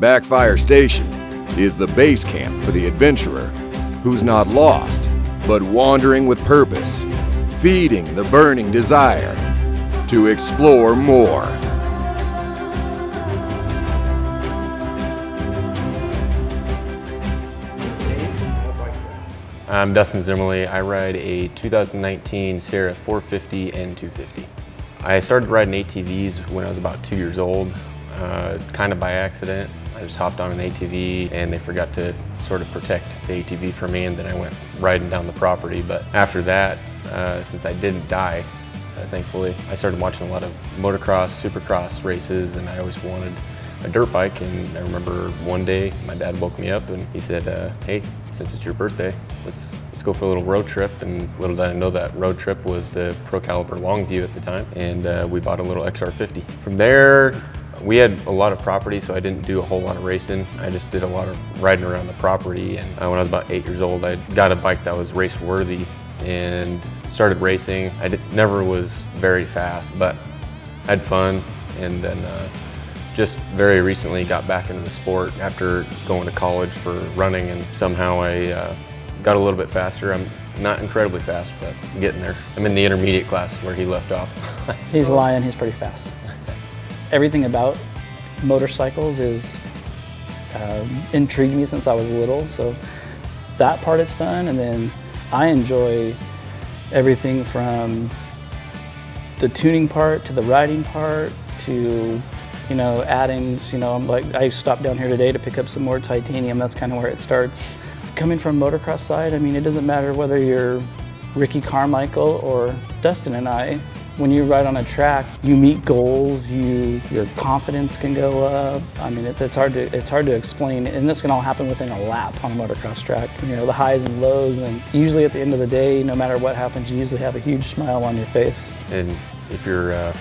Backfire Station is the base camp for the adventurer who's not lost, but wandering with purpose, feeding the burning desire to explore more. I'm Dustin 𝗹cie. I ride a 2019 Sierra 450 and 250. I started riding ATVs when I was about 2 years old, kind of by accident. I just hopped on an ATV and they forgot to sort of protect the ATV for me, and then I went riding down the property. But after that, since I didn't die, thankfully, I started watching a lot of motocross, supercross races, and I always wanted a dirt bike. And I remember one day my dad woke me up and he said, hey, since it's your birthday, let's go for a little road trip. And little did I know that road trip was the Pro Caliber Longview at the time, and we bought a little XR50. From there, we had a lot of property, so I didn't do a whole lot of racing. I just did a lot of riding around the property, and when I was about 8 years old, I got a bike that was race worthy and started racing. Never was very fast, but had fun, and then just very recently got back into the sport after going to college for running, and somehow I got a little bit faster. I'm not incredibly fast, but I'm getting there. I'm in the intermediate class where he left off. He's lying, he's pretty fast. Everything about motorcycles is intrigued me since I was little, so that part is fun. And then I enjoy everything from the tuning part to the riding part to, you know, adding, you know, I stopped down here today to pick up some more titanium. That's kind of where it starts. Coming from motocross side, I mean, it doesn't matter whether you're Ricky Carmichael or Dustin and I. When you ride on a track, you meet goals, your confidence can go up. I mean, it's hard to explain, and this can all happen within a lap on a motocross track. You know, the highs and lows, and usually at the end of the day, no matter what happens, you usually have a huge smile on your face. And if you're a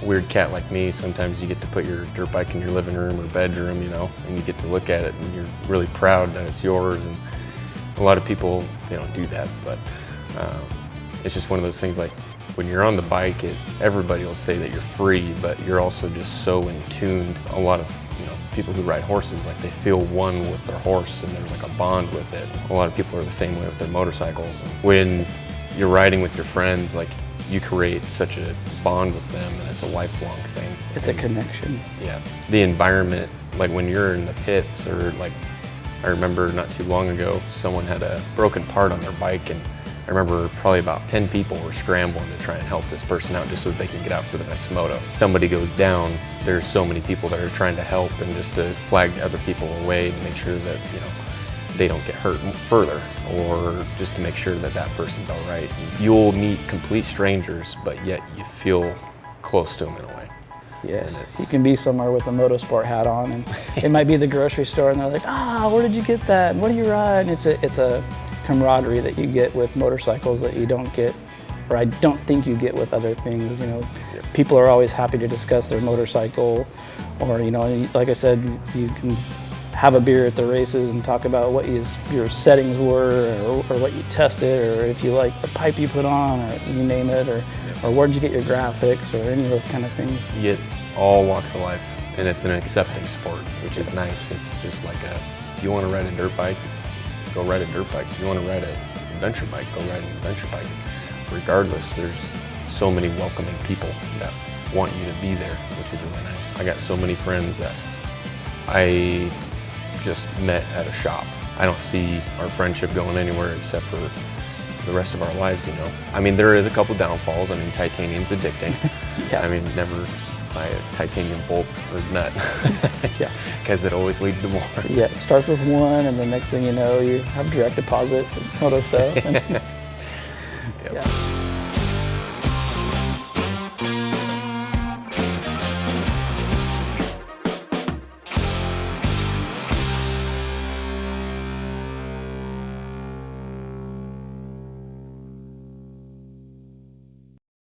weird cat like me, sometimes you get to put your dirt bike in your living room or bedroom, you know, and you get to look at it and you're really proud that it's yours. And a lot of people, they don't do that, but it's just one of those things, like when you're on the bike, everybody will say that you're free, but you're also just so in tune. A lot of, you know, people who ride horses, like they feel one with their horse and there's like a bond with it. A lot of people are the same way with their motorcycles. And when you're riding with your friends, like you create such a bond with them, and it's a lifelong thing. It's a connection. Yeah. The environment, like when you're in the pits, or like, I remember not too long ago, someone had a broken part on their bike, and I remember probably about 10 people were scrambling to try and help this person out just so that they can get out for the next moto. Somebody goes down, there's so many people that are trying to help and just to flag other people away to make sure that, you know, they don't get hurt further, or just to make sure that that person's all right. You'll meet complete strangers, but yet you feel close to them in a way. Yes, you can be somewhere with a motorsport hat on, and it might be the grocery store, and they're like, where did you get that? And what do you ride? And it's a camaraderie that you get with motorcycles that you don't get, or I don't think you get with other things. You know, people are always happy to discuss their motorcycle, or, you know, like I said, you can have a beer at the races and talk about what your settings were, or what you tested, or if you like the pipe you put on, or you name it, or where'd you get your graphics, or any of those kind of things. You get all walks of life, and it's an accepting sport, which is nice. It's just like if you want to ride a dirt bike, go ride a dirt bike. If you want to ride an adventure bike, go ride an adventure bike. Regardless, there's so many welcoming people that want you to be there, which is really nice. I got so many friends that I just met at a shop. I don't see our friendship going anywhere except for the rest of our lives, you know. I mean, there is a couple downfalls. I mean, titanium's addicting. Yeah. I mean, never buy a titanium bolt or nut. Yeah. Because it always leads to more. Yeah, it starts with one, and the next thing you know, you have direct deposit and photo stuff. And Yep. yeah.